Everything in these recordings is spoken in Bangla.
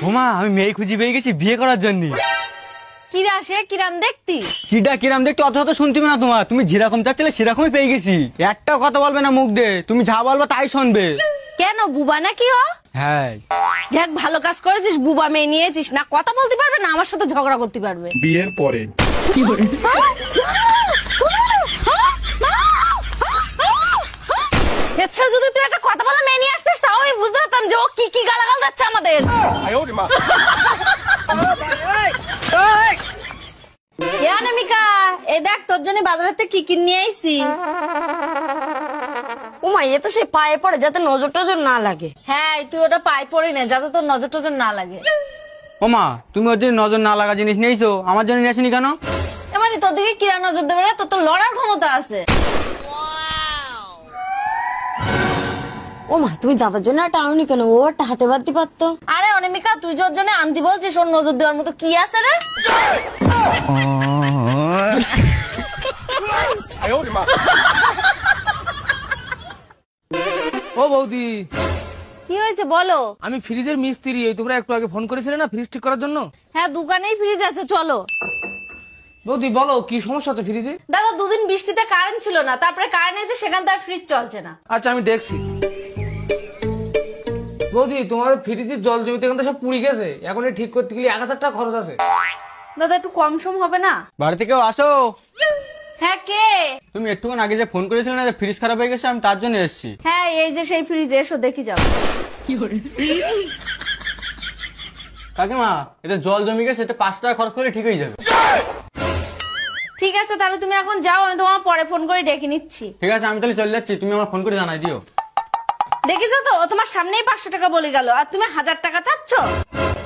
ওমা আমি মেয়ে খুঁজে পেয়ে গেছি বিয়ে করার জন্য। কিরা সে কিরাম দেখতি? কিরাম দেখতে অত অত শুনতে না তোমার, তুমি যেরকম চাচ্ছিলে সেরকমই পেয়ে গেছি। একটাও কথা বলবে না মুখ দিয়ে, তুমি যা বলবে তাই শুনবে। কেন বুবা নাকি ও? হ্যাঁ যাক ভালো কাজ করেছিস, বুবা মেয়ে নিয়েছিস, না কথা বলতে পারবে না আমার সাথে ঝগড়া করতে পারবে। বিয়ের পরে এছাড়া যদি তুই একটা কথা বলা মেয়ে নিয়ে আসতিস তাও আমি বুঝতে পারতাম যে ও কি কি গালাগাল দিচ্ছে আমাদের। অনামিকা এই দেখ তোর জন্য বাজারের থেকে কি কি নিয়ে আইছি। ওমা এ তো সেই পায়ে পড়ে যাতে নজর টজর না লাগে। হ্যাঁ তুই ওটা পায়ে পড়ি না যাতে তোর নজর টজর না লাগে। ওমা তুমি ওর জন্য নজর না লাগা জিনিস নিয়েছো, আমার জন্য নিয়ে আসিনি কেন? এবারে তোর দিকে কিরা নজর দেবে না, তোর তো লড়ার ক্ষমতা আছে। ওমা তুমি দাদার জন্য একটা আনুনি কেন, ও একটা হাতে বাঁধতে পারতো। আরে অনামিকা তুই যে ওর জন্য আনতে বলছিস, ওর নজর দেওয়ার মতো কি আছে রে? ও বৌদি, কি হয়েছে বলো? আমি ফ্রিজের মিস্ত্রি, ওই তোমরা একটু আগে ফোন করেছিলে না ফ্রিজ ঠিক করার জন্য? হ্যাঁ দোকানেই ফ্রিজ আছে চলো। বৌদি বলো কি সমস্যা হচ্ছে ফ্রিজে? দাদা দুদিন বৃষ্টিতে কারেন্ট ছিল না, তারপরে কারেন্ট এসে সেখান তার ফ্রিজ চলছে না। আচ্ছা আমি দেখছি। বৌদি তোমার ফ্রিজের জল জমিতে কিন্তু সব পুড়ে গেছে, এখন এই ঠিক করতে গেলে 1000 টাকা খরচ আছে। দাদা একটু কম সম হবে না? বাড়িতে কেউ আসো? হ্যাঁ কে? তুমি একটুক্ষণ আগে যে ফোন করেছিলে না যে ফ্রিজ খারাপ হয়ে গেছে, আমি তার জন্য এসেছি। হ্যাঁ এই যে সেই ফ্রিজ, এসো দেখি যাও। কাকিমা এতে জল জমে গেছে, এতে 5 টাকা খরচ করলে ঠিক হয়ে যাবে। ঠিক আছে তাহলে তুমি এখন যাও, আমি তোমার পরে ফোন করে ডেকে নিচ্ছি। ঠিক আছে আমি তাহলে চলে যাচ্ছি, তুমি আমার ফোন করে জানাই দিও। দেখিছো তো ও তোমার সামনেই 500 টাকা বলে গেল, আর তুমি 1000 টাকা চাচ্ছ।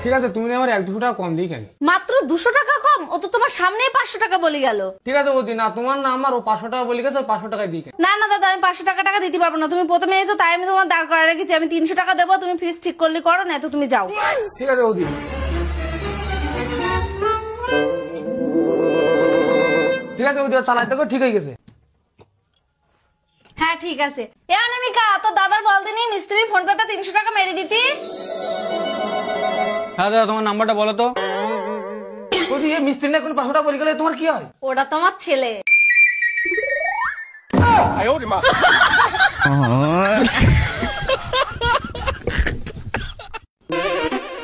ঠিক আছে তুমি আমার 1-2 টাকা কম দিই কেন? মাত্র 200 টাকা কম? ও তো তোমার সামনেই 500 টাকা বলে গেল। ঠিক আছে বৌদি, না তোমার না আমার, ও 500 টাকা বলে গেছে, 500 টাকায় দিই কেন? না না দাদা আমি 500 টাকা দিতে পারবো না, তুমি প্রথমে এসো তাই আমি তোমার দাঁড় করা রেখেছি। আমি 300 টাকা দেবো, তুমি ফ্রিজ ঠিক করলে করো, না তো তুমি যাও। ঠিক আছে বৌদি। ঠিক আছে বৌদি চালাইতে গো ঠিক হয়ে গেছে। হ্যাঁ ঠিক আছে। এ অনামিকা তোর দাদার বল দিনি মিস্ত্রি ফোন পেতে 300 টাকা মেরে দিতি। হ্যাঁ দাদা তোমার নাম্বারটা বলো তো। বৌদি এই মিস্ত্রি না কোনো 500 টাকা বলে গেলে তোমার কি হয়? ওটা তোমার ছেলে।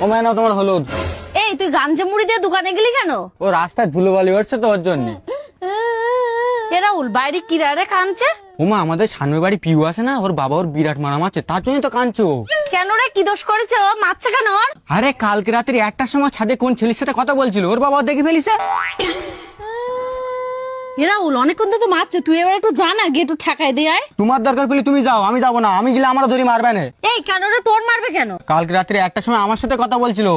ও মায় না তোমার হলুদ। এই তুই গামছা মুড়ি দিয়ে দোকানে গেলি কেন? ও রাস্তায় ধুলোবালি উঠছে তো ওর জন্য। এরা উল বাইরে কিরারে কাঁদছে। ওমা আমাদের সামনের বাড়ি পিউ আছে না, ওর বাবা ওর বিরাট মারা মারছে, তার জন্য তো কাঁদছো। কেন রে কি দোষ করেছে ও, মারছে কেন ওর? আরে কালকে রাত্রি 1টার সময় ছাদে কোন ছেলের সাথে কথা বলছিল, ওর বাবা দেখে ফেলিছে। এরা উল অনেকক্ষণ তো মারছে, তুই এবার একটু জানা গিয়ে একটু ঠেকাই দিয়ে আয়। তোমার দরকার পেলে তুমি যাও, আমি যাবো না, আমি গেলে আমারও ধরি মারবে না। এই কেন রে তোর মারবে কেন? কালকে রাত্রি 1টার সময় আমার সাথে কথা বলছিল।